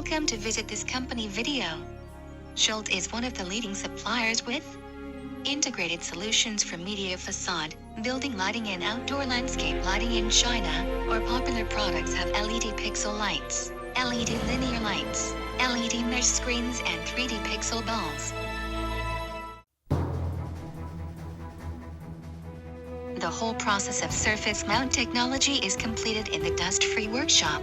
Welcome to visit this company video. Schultz is one of the leading suppliers with integrated solutions for media facade, building lighting and outdoor landscape lighting in China. Our popular products have LED pixel lights, LED linear lights, LED mesh screens and 3D pixel balls. The whole process of surface mount technology is completed in the dust-free workshop.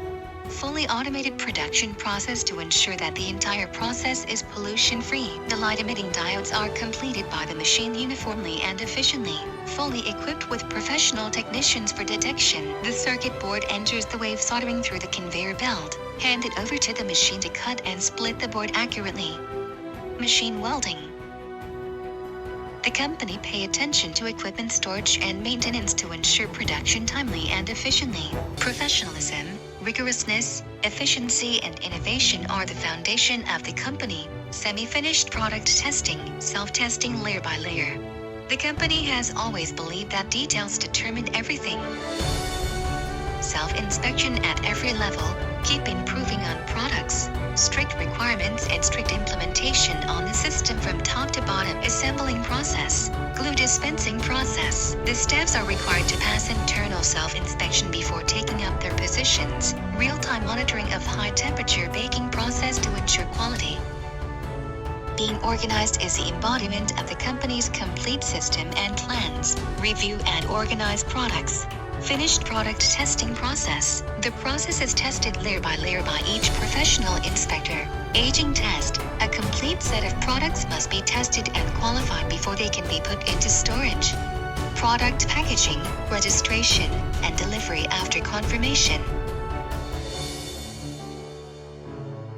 Fully automated production process to ensure that the entire process is pollution-free. The light-emitting diodes are completed by the machine uniformly and efficiently. Fully equipped with professional technicians for detection. The circuit board enters the wave soldering through the conveyor belt, handed over to the machine to cut and split the board accurately. Machine welding. The company pay attention to equipment storage and maintenance to ensure production timely and efficiently. Professionalism, rigorousness, efficiency and innovation are the foundation of the company. Semi-finished product testing, self-testing layer by layer. The company has always believed that details determine everything. Self-inspection at every level, keep improving on products. Strict requirements and strict implementation on the system from top to bottom. Assembling process, glue dispensing process. The staffs are required to pass internal self-inspection before taking up their positions. Real-time monitoring of high-temperature baking process to ensure quality. Being organized is the embodiment of the company's complete system and plans. Review and organize products. Finished product testing process. The process is tested layer by each professional inspector. Aging test. A complete set of products must be tested and qualified before they can be put into storage. Product packaging, registration, and delivery after confirmation.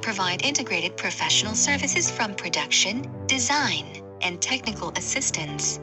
Provide integrated professional services from production, design, and technical assistance.